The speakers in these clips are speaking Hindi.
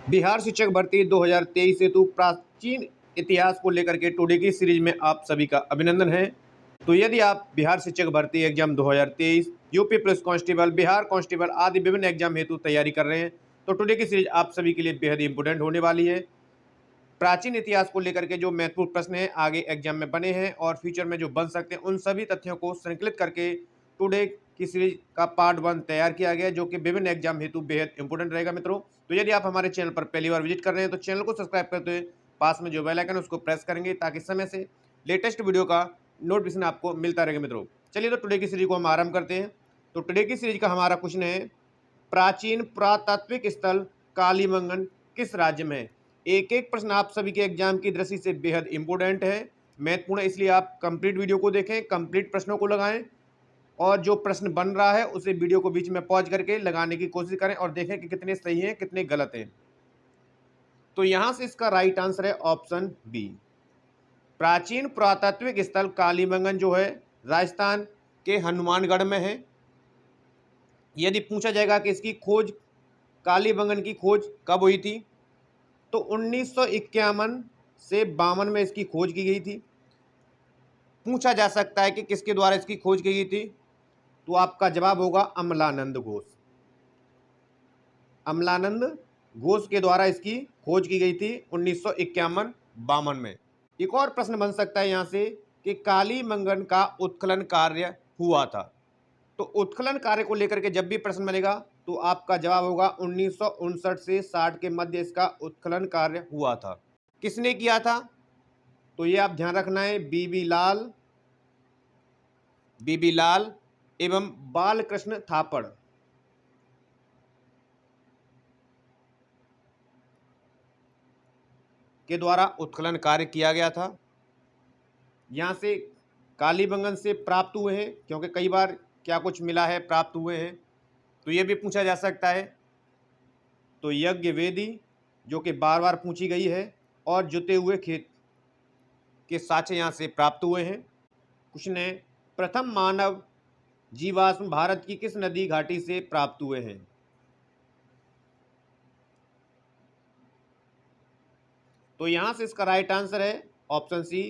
बिहार शिक्षक भर्ती 2023 हेतु प्राचीन इतिहास को लेकर के टुडे की सीरीज में आप सभी का अभिनंदन है। तो यदि आप बिहार शिक्षक भर्ती exam 2023, UP police constable, Bihar constable आदि विभिन्न एग्जाम हेतु तैयारी कर रहे हैं तो टुडे की सीरीज आप सभी के लिए बेहद इंपॉर्टेंट होने वाली है। प्राचीन इतिहास को लेकर के जो महत्वपूर्ण प्रश्न हैं आगे एग्जाम में बने हैं और फ्यूचर में जो बन सकते हैं उन सभी तथ्यों को संकलित करके टुडे की सीरीज का पार्ट 1 तैयार किया गया है, जो कि विभिन्न एग्जाम हेतु बेहद इंपॉर्टेंट रहेगा मित्रों। तो यदि आप हमारे चैनल पर पहली बार विजिट कर रहे हैं तो चैनल को सब्सक्राइब करते हुए पास में जो बेल आइकन है उसको प्रेस करेंगे ताकि समय से लेटेस्ट वीडियो का नोटिफिकेशन आपको मिलता रहेगा मित्रों। चलिए तो टुडे की सीरीज को हम आरंभ करते हैं। तो टुडे की सीरीज का हमारा क्वेश्चन है, प्राचीन पुरातात्विक स्थल कालीबंगन किस राज्य में है। एक एक प्रश्न आप सभी के एग्जाम की दृष्टि से बेहद इंपॉर्टेंट है, महत्वपूर्ण है, इसलिए आप कंप्लीट वीडियो को देखें, कंप्लीट प्रश्नों को लगाएं और जो प्रश्न बन रहा है उसे वीडियो को बीच में पॉज करके लगाने की कोशिश करें और देखें कि कितने सही हैं कितने गलत हैं। तो यहां से इसका राइट आंसर है ऑप्शन बी। प्राचीन पुरातात्विक स्थल कालीबंगन जो है राजस्थान के हनुमानगढ़ में है। यदि पूछा जाएगा कि इसकी खोज, कालीबंगन की खोज कब हुई थी, तो 1951 से 52 में इसकी खोज की गई थी। पूछा जा सकता है कि किसके द्वारा इसकी खोज की गई थी, तो आपका जवाब होगा अमलानंद घोष। अमलानंद घोष के द्वारा इसकी खोज की गई थी 1951-52 में। एक और प्रश्न बन सकता है यहाँ से कि कालीबंगन का उत्खनन कार्य हुआ था, तो उत्खनन कार्य को लेकर के जब भी प्रश्न बनेगा तो आपका जवाब होगा 1959 से 60 के मध्य इसका उत्खनन कार्य हुआ था। किसने किया था, तो ये आप ध्यान रखना है, बीबी लाल एवं बालकृष्ण थापड़ के द्वारा उत्खनन कार्य किया गया था। यहाँ से कालीबंगन से प्राप्त हुए हैं, क्योंकि कई बार क्या कुछ मिला है, प्राप्त हुए हैं, तो ये भी पूछा जा सकता है। तो यज्ञ वेदी जो कि बार बार पूछी गई है, और जुते हुए खेत के साक्ष्य यहाँ से प्राप्त हुए हैं। क्वेश्चन है, प्रथम मानव जीवाश्म भारत की किस नदी घाटी से प्राप्त हुए हैं। तो यहाँ से इसका राइट आंसर है ऑप्शन सी,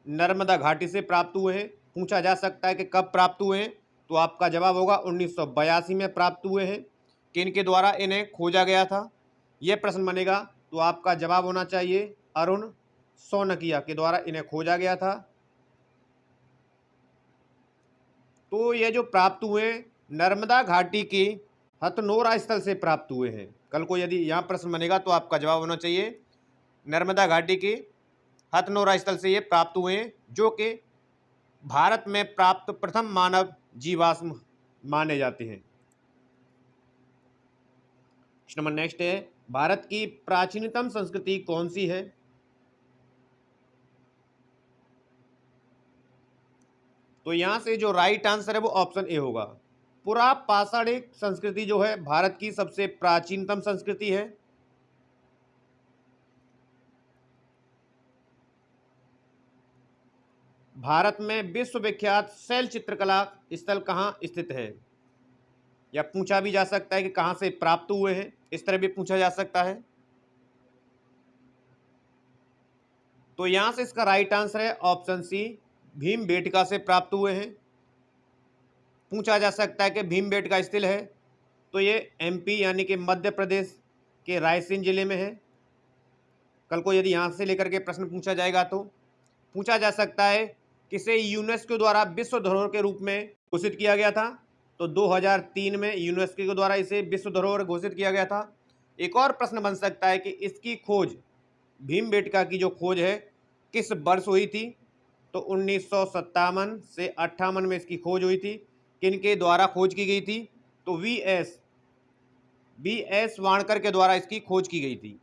नर्मदा घाटी से प्राप्त हुए हैं। पूछा जा सकता है कि कब प्राप्त हुए हैं, तो आपका जवाब होगा 1982 में प्राप्त हुए हैं। किनके द्वारा इन्हें खोजा गया था, यह प्रश्न बनेगा, तो आपका जवाब होना चाहिए अरुण सौनकिया के द्वारा इन्हें खोजा गया था। तो ये जो प्राप्त हुए नर्मदा घाटी के हथनोरा स्थल से प्राप्त हुए हैं। कल को यदि यहाँ प्रश्न बनेगा तो आपका जवाब होना चाहिए नर्मदा घाटी के हथनोरा स्थल से ये प्राप्त हुए हैं, जो कि भारत में प्राप्त प्रथम मानव जीवाश्म माने जाते हैं। नंबर नेक्स्ट है, भारत की प्राचीनतम संस्कृति कौन सी है। तो यहां से जो राइट आंसर है वो ऑप्शन ए होगा। पुरा पाषाणिक संस्कृति जो है भारत की सबसे प्राचीनतम संस्कृति है। भारत में विश्वविख्यात शैल चित्रकला स्थल कहाँ स्थित है, या पूछा भी जा सकता है कि कहाँ से प्राप्त हुए हैं, इस तरह भी पूछा जा सकता है। तो यहां से इसका राइट आंसर है ऑप्शन सी, भीमबेटका से प्राप्त हुए हैं। पूछा जा सकता है कि भीमबेटका स्थित है, तो ये एमपी यानी कि मध्य प्रदेश के रायसेन जिले में है। कल को यदि यहाँ से लेकर के प्रश्न पूछा जाएगा तो पूछा जा सकता है किसे यूनेस्को द्वारा विश्व धरोहर के रूप में घोषित किया गया था, तो 2003 में यूनेस्को के द्वारा इसे विश्व धरोहर घोषित किया गया था। एक और प्रश्न बन सकता है कि इसकी खोज, भीमबेटका की जो खोज है किस वर्ष हुई थी, तो 1957 से 58 में इसकी खोज हुई थी। किनके द्वारा खोज की गई थी, तो वी एस वाणकर के द्वारा इसकी खोज की गई थी।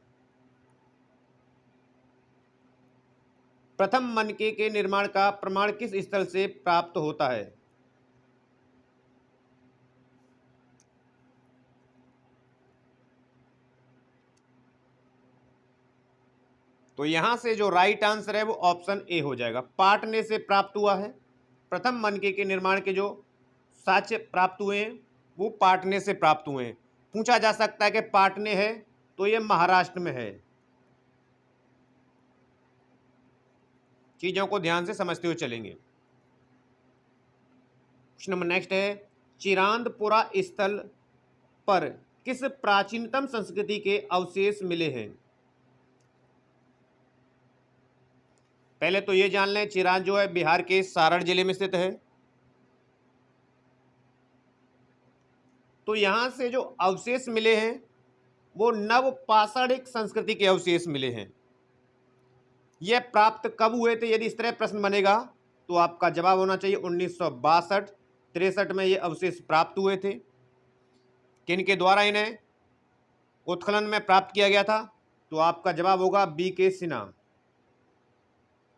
प्रथम मनके के निर्माण का प्रमाण किस स्थल से प्राप्त होता है। तो यहां से जो राइट आंसर है वो ऑप्शन ए हो जाएगा, पाटने से प्राप्त हुआ है। प्रथम मनके के निर्माण के जो साक्ष्य प्राप्त हुए हैं वो पाटने से प्राप्त हुए हैं। पूछा जा सकता है कि पाटने है तो ये महाराष्ट्र में है। चीजों को ध्यान से समझते हुए चलेंगे। क्वेश्चन नंबर नेक्स्ट है, चिरांदपुरा स्थल पर किस प्राचीनतम संस्कृति के अवशेष मिले हैं? पहले तो ये जान लें, चिरांद जो है बिहार के सारण जिले में स्थित है। तो यहां से जो अवशेष मिले हैं वो नवपाषाणिक संस्कृति के अवशेष मिले हैं। यह प्राप्त कब हुए थे? यदि इस तरह प्रश्न बनेगा तो आपका जवाब होना चाहिए 1962-63 में ये अवशेष प्राप्त हुए थे। किनके द्वारा इन्हें उत्खनन में प्राप्त किया गया था? तो आपका जवाब होगा B.K. सिन्हा,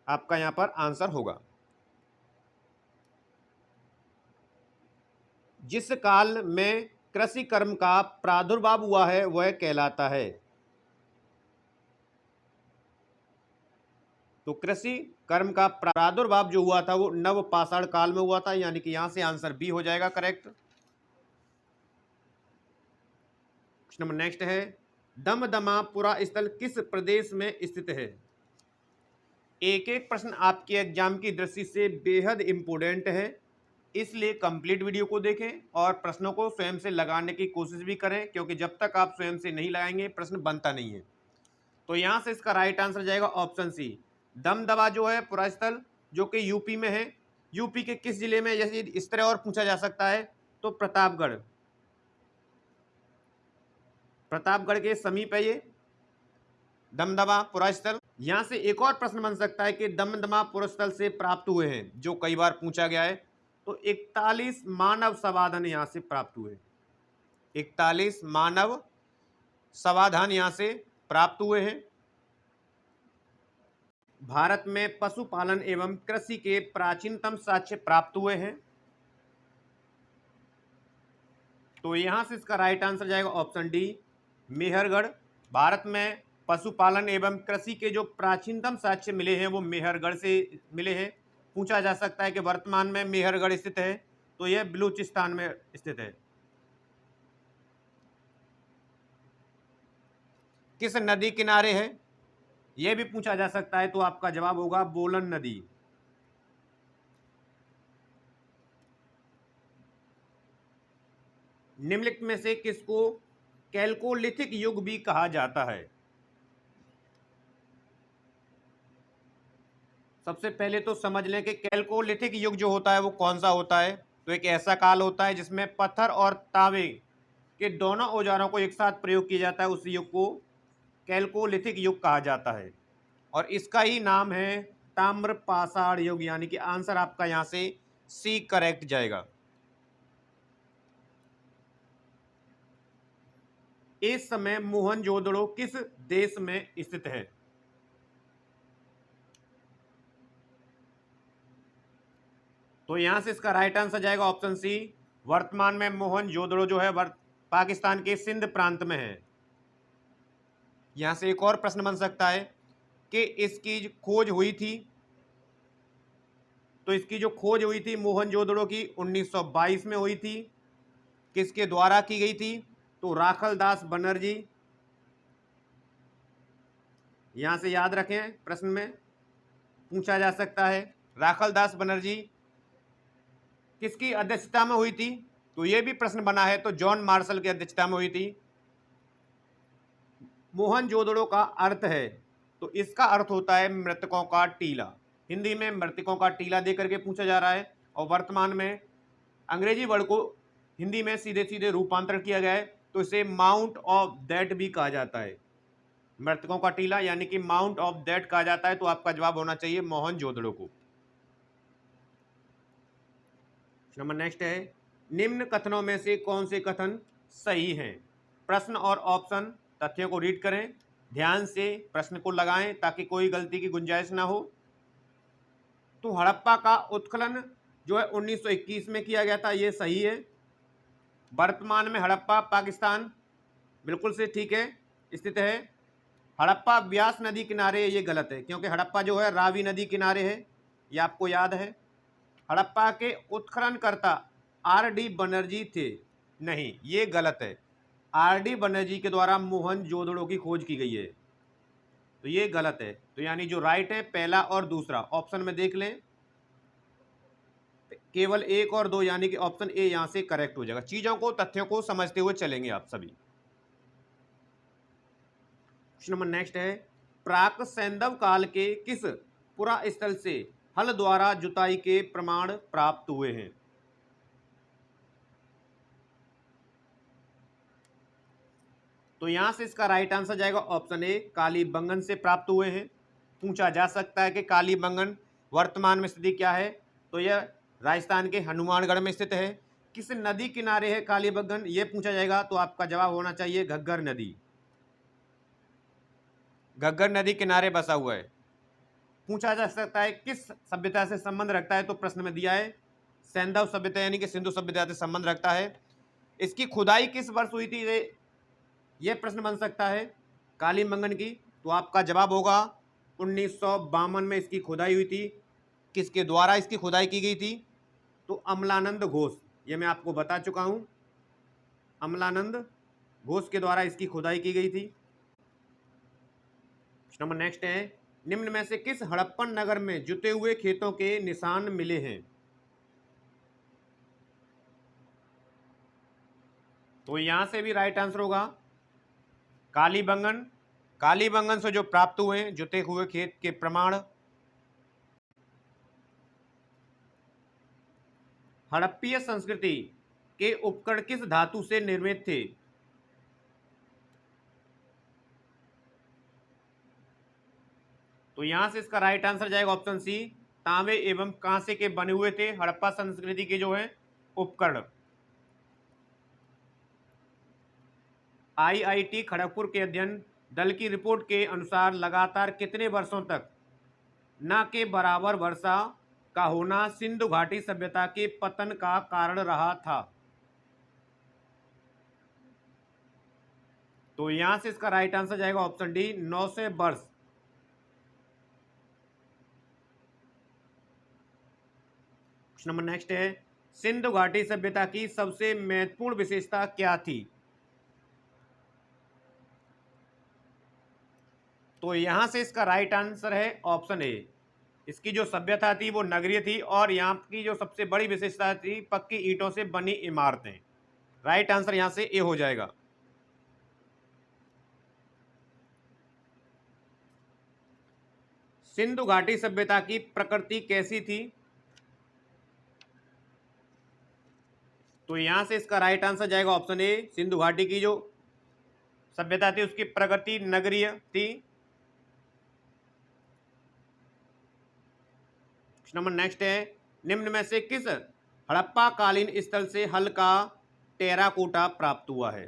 आपका यहां पर आंसर होगा। जिस काल में कृषि कर्म का प्रादुर्भाव हुआ है वह कहलाता है। तो कृषि कर्म का प्रादुर्भाव जो हुआ था वो नवपाषाण काल में हुआ था, यानी कि यहां से आंसर बी हो जाएगा करेक्ट। क्वेश्चन नंबर नेक्स्ट है, दमदमापुरा स्थल किस प्रदेश में स्थित है? एक एक प्रश्न आपके एग्जाम की दृष्टि से बेहद इंपोर्टेंट है, इसलिए कंप्लीट वीडियो को देखें और प्रश्नों को स्वयं से लगाने की कोशिश भी करें, क्योंकि जब तक आप स्वयं से नहीं लगाएंगे प्रश्न बनता नहीं है। तो यहां से इसका राइट आंसर जाएगा ऑप्शन सी, दमदमा जो है पुरा स्थल जो कि यूपी में है। यूपी के किस जिले में? जैसे इस तरह और पूछा जा सकता है तो प्रतापगढ़, प्रतापगढ़ के समीप है ये दमदमा पुरा स्थल। यहां से एक और प्रश्न बन सकता है कि दमदमा पुरा स्थल से प्राप्त हुए हैं, जो कई बार पूछा गया है। तो 41 मानव समाधान यहां से प्राप्त हुए, 41 मानव समाधान यहां से प्राप्त हुए हैं। भारत में पशुपालन एवं कृषि के प्राचीनतम साक्ष्य प्राप्त हुए हैं। तो यहां से इसका राइट आंसर जाएगा ऑप्शन डी, मेहरगढ़। भारत में पशुपालन एवं कृषि के जो प्राचीनतम साक्ष्य मिले हैं वो मेहरगढ़ से मिले हैं। पूछा जा सकता है कि वर्तमान में मेहरगढ़ स्थित है, तो यह बलूचिस्तान में स्थित है। किस नदी किनारे है? यह भी पूछा जा सकता है, तो आपका जवाब होगा बोलन नदी। निम्नलिखित में से किसको कैल्कोलिथिक युग भी कहा जाता है? सबसे पहले तो समझ लें कि कैल्कोलिथिक युग जो होता है वो कौन सा होता है। तो एक ऐसा काल होता है जिसमें पत्थर और तांबे के दोनों औजारों को एक साथ प्रयोग किया जाता है। उस युग को कैल्कोलिथिक युग कहा जाता है और इसका ही नाम है ताम्रपाषाण युग, यानी कि आंसर आपका यहां से सी करेक्ट जाएगा। इस समय मोहनजोदड़ो किस देश में स्थित है? तो यहां से इसका राइट आंसर जाएगा ऑप्शन सी, वर्तमान में मोहनजोदड़ो जो है पाकिस्तान के सिंध प्रांत में है। यहां से एक और प्रश्न बन सकता है कि इसकी खोज हुई थी, तो इसकी जो खोज हुई थी मोहनजोदड़ो की 1922 में हुई थी। किसके द्वारा की गई थी? तो राखलदास बनर्जी। यहां से याद रखें, प्रश्न में पूछा जा सकता है राखलदास बनर्जी किसकी अध्यक्षता में हुई थी? तो यह भी प्रश्न बना है, तो जॉन मार्शल की अध्यक्षता में हुई थी। मोहनजोदड़ो का अर्थ है, तो इसका अर्थ होता है मृतकों का टीला। हिंदी में मृतकों का टीला देकर के पूछा जा रहा है और वर्तमान में अंग्रेजी वर्ड को हिंदी में सीधे सीधे रूपांतरण किया गया है, तो इसे माउंट ऑफ डेथ भी कहा जाता है। मृतकों का टीला यानी कि माउंट ऑफ डेथ कहा जाता है। तो आपका जवाब होना चाहिए मोहनजोदड़ो को। नंबर नेक्स्ट है, निम्न कथनों में से कौन से कथन सही हैं? प्रश्न और ऑप्शन तथ्यों को रीड करें, ध्यान से प्रश्न को लगाएं ताकि कोई गलती की गुंजाइश ना हो। तो हड़प्पा का उत्खनन जो है 1921 में किया गया था, यह सही है। वर्तमान में हड़प्पा पाकिस्तान बिल्कुल से ठीक है स्थित है। हड़प्पा ब्यास नदी किनारे, ये गलत है क्योंकि हड़प्पा जो है रावी नदी किनारे है, ये आपको याद है। हड़प्पा के उत्खननकर्ता R.D. बनर्जी थे, नहीं ये गलत है। आर.डी. बनर्जी के द्वारा मोहनजोदड़ो की खोज की गई है, तो ये गलत है। तो यानी जो राइट है पहला और दूसरा, ऑप्शन में देख लें, केवल 1 और 2, यानी कि ऑप्शन ए यहां से करेक्ट हो जाएगा। चीजों को, तथ्यों को समझते हुए चलेंगे आप सभी। क्वेश्चन नंबर नेक्स्ट है, प्राक सैंधव काल के किस पुरा स्थल से हल द्वारा जुताई के प्रमाण प्राप्त हुए हैं? तो यहां से इसका राइट आंसर जाएगा ऑप्शन ए, कालीबंगन से प्राप्त हुए हैं। पूछा जा सकता है कि कालीबंगन वर्तमान में स्थिति क्या है, तो यह राजस्थान के हनुमानगढ़ में स्थित है। किस नदी किनारे है कालीबंगन, यह पूछा जाएगा, तो आपका जवाब होना चाहिए घग्गर नदी। घग्गर नदी किनारे बसा हुआ है। पूछा जा सकता है किस सभ्यता से संबंध रखता है, तो प्रश्न में दिया है सैंधव सभ्यता यानी कि सिंधु सभ्यता से संबंध रखता है। इसकी खुदाई किस वर्ष हुई थी, यह प्रश्न बन सकता है कालीबंगन की, तो आपका जवाब होगा 1952 में इसकी खुदाई हुई थी। किसके द्वारा इसकी खुदाई की गई थी, तो अमलानंद घोष, ये मैं आपको बता चुका हूं, अमलानंद घोष के द्वारा इसकी खुदाई की गई थी। नंबर नेक्स्ट है, निम्न में से किस हड़प्पन नगर में जुते हुए खेतों के निशान मिले हैं? तो यहां से भी राइट आंसर होगा कालीबंगन। कालीबंगन से जो प्राप्त हुए हैं जुते हुए खेत के प्रमाण। हड़प्पीय संस्कृति के उपकरण किस धातु से निर्मित थे? तो यहां से इसका राइट आंसर जाएगा ऑप्शन सी, तांबे एवं कांसे के बने हुए थे हड़प्पा संस्कृति के जो है उपकरण। आईआईटी खड़गपुर के अध्ययन दल की रिपोर्ट के अनुसार लगातार कितने वर्षों तक न के बराबर वर्षा का होना सिंधु घाटी सभ्यता के पतन का कारण रहा था? तो यहां से इसका राइट आंसर जाएगा ऑप्शन डी, 900 वर्ष। नंबर नेक्स्ट है, सिंधु घाटी सभ्यता की सबसे महत्वपूर्ण विशेषता क्या थी? तो यहां से इसका राइट आंसर है ऑप्शन ए, इसकी जो सभ्यता थी वो नगरीय थी और यहाँ की जो सबसे बड़ी विशेषता थी पक्की ईंटों से बनी इमारतें। राइट आंसर यहां से ए हो जाएगा। सिंधु घाटी सभ्यता की प्रकृति कैसी थी? तो यहां से इसका राइट आंसर जाएगा ऑप्शन ए, सिंधु घाटी की जो सभ्यता थी उसकी प्रगति नगरीय थी। नंबर नेक्स्ट है, निम्न में से किस हड़प्पा कालीन स्थल से हल का टेराकोटा प्राप्त हुआ है?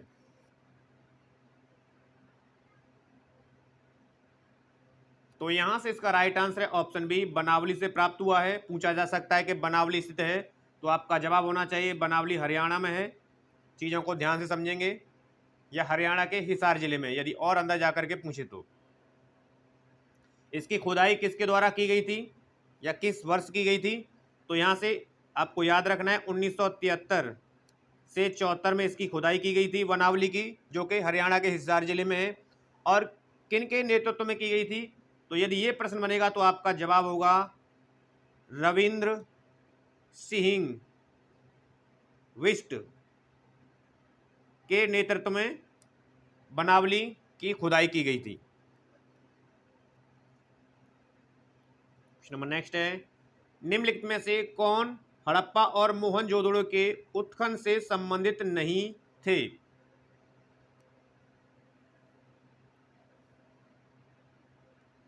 तो यहां से इसका राइट आंसर है ऑप्शन बी, बनावली से प्राप्त हुआ है। पूछा जा सकता है कि बनावली स्थित है, तो आपका जवाब होना चाहिए बनावली हरियाणा में है। चीज़ों को ध्यान से समझेंगे, या हरियाणा के हिसार जिले में, यदि और अंदर जाकर के पूछे तो। इसकी खुदाई किसके द्वारा की गई थी या किस वर्ष की गई थी? तो यहाँ से आपको याद रखना है 1973 से 74 में इसकी खुदाई की गई थी बनावली की, जो कि हरियाणा के हिसार जिले में है। और किन के नेतृत्व में की गई थी? तो यदि ये प्रश्न बनेगा तो आपका जवाब होगा रविंद्र सिंह बिष्ट के नेतृत्व में बनावली की खुदाई की गई थी। नंबर नेक्स्ट है, निम्नलिखित में से कौन हड़प्पा और मोहनजोदड़ो के उत्खनन से संबंधित नहीं थे?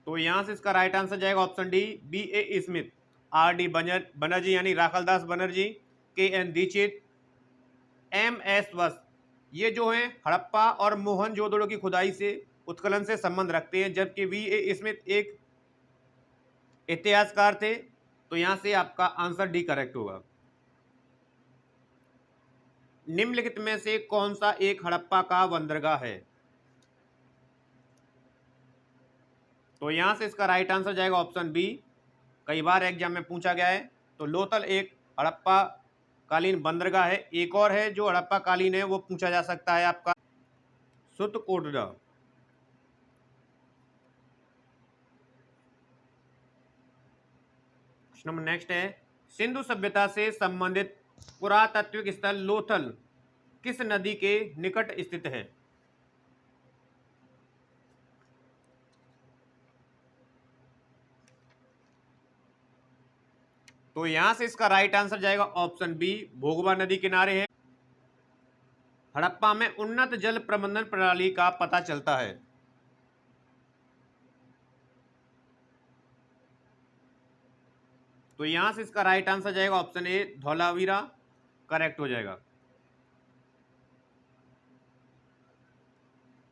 तो यहां से इसका राइट आंसर जाएगा option D, B A. Smith, R D. Banerjee यानी राखलदास बनर्जी, के.एन. दीक्षित, एम.एस. वस्त, ये जो है हड़प्पा और मोहनजोदड़ो की खुदाई से उत्खनन से संबंध रखते हैं, जबकि बी.ए. स्मिथ एक इतिहासकार थे। तो यहां से आपका आंसर डी करेक्ट होगा। निम्नलिखित में से कौन सा एक हड़प्पा का बंदरगाह है? तो यहां से इसका राइट आंसर जाएगा ऑप्शन बी, कई बार एग्जाम में पूछा गया है। तो लोथल एक हड़प्पा कालीन बंदरगाह है। एक और है जो हड़प्पा कालीन है, वो पूछा जा सकता है आपका सुतकोटड़ा। प्रश्न नंबर नेक्स्ट है, सिंधु सभ्यता से संबंधित पुरातात्विक स्थल लोथल किस नदी के निकट स्थित है? तो यहां से इसका राइट आंसर जाएगा ऑप्शन बी, भोगवा नदी किनारे है। हड़प्पा में उन्नत जल प्रबंधन प्रणाली का पता चलता है। तो यहां से इसका राइट आंसर जाएगा ऑप्शन ए, धौलावीरा करेक्ट हो जाएगा।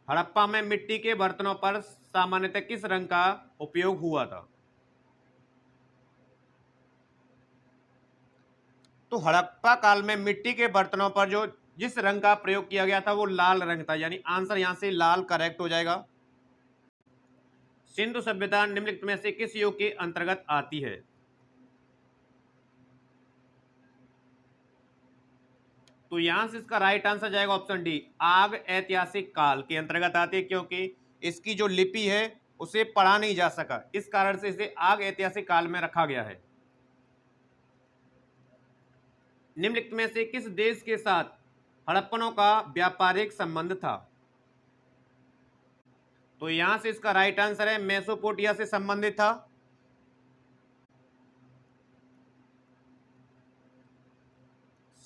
हड़प्पा में मिट्टी के बर्तनों पर सामान्यतः किस रंग का उपयोग हुआ था? तो हड़प्पा काल में मिट्टी के बर्तनों पर जो जिस रंग का प्रयोग किया गया था वो लाल रंग था, यानी आंसर यहां से लाल करेक्ट हो जाएगा। सिंधु सभ्यता निम्नलिखित में से किस युग के अंतर्गत आती है? तो यहां से इसका राइट आंसर जाएगा ऑप्शन डी, आग ऐतिहासिक काल के अंतर्गत आती है, क्योंकि इसकी जो लिपि है उसे पढ़ा नहीं जा सका, इस कारण से इसे आग ऐतिहासिक काल में रखा गया है। निम्नलिखित में से किस देश के साथ हड़प्पनों का व्यापारिक संबंध था? तो यहां से इसका राइट आंसर है मेसोपोटामिया से संबंधित था।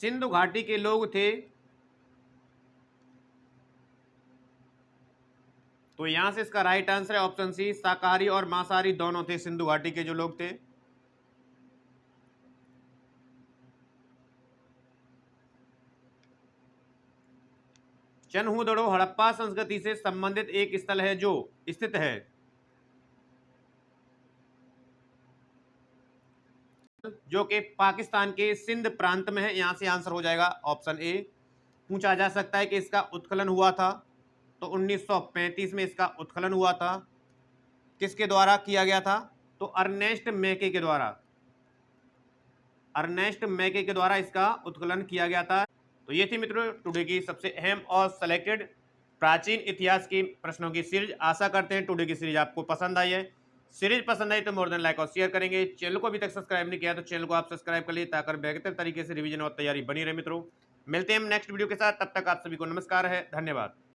सिंधु घाटी के लोग थे, तो यहां से इसका राइट आंसर है ऑप्शन सी, शाकाहारी और मांसाहारी दोनों थे सिंधु घाटी के जो लोग थे। चनहूदड़ो हड़प्पा संस्कृति से संबंधित एक स्थल है जो स्थित है जो कि पाकिस्तान के सिंध प्रांत में है। यहां से आंसर हो जाएगा ऑप्शन ए। पूछा जा सकता है कि इसका उत्खनन हुआ था, तो 1935 में इसका उत्खनन हुआ था। किसके द्वारा किया गया था? तो अर्नेस्ट मैके के द्वारा, अर्नेस्ट मैके के द्वारा इसका उत्खनन किया गया था। तो ये थी मित्रों टुडे की सबसे अहम और सेलेक्टेड प्राचीन इतिहास की प्रश्नों की सीरीज। आशा करते हैं टुडे की सीरीज आपको पसंद आई है। सीरीज पसंद आई तो मोर देन लाइक और शेयर करेंगे। चैनल को अभी तक सब्सक्राइब नहीं किया तो चैनल को आप सब्सक्राइब कर लीजिए ताकि बेहतर तरीके से रिवीजन और तैयारी बनी रहे। मित्रों मिलते हैं हम नेक्स्ट वीडियो के साथ, तब तक आप सभी को नमस्कार है, धन्यवाद।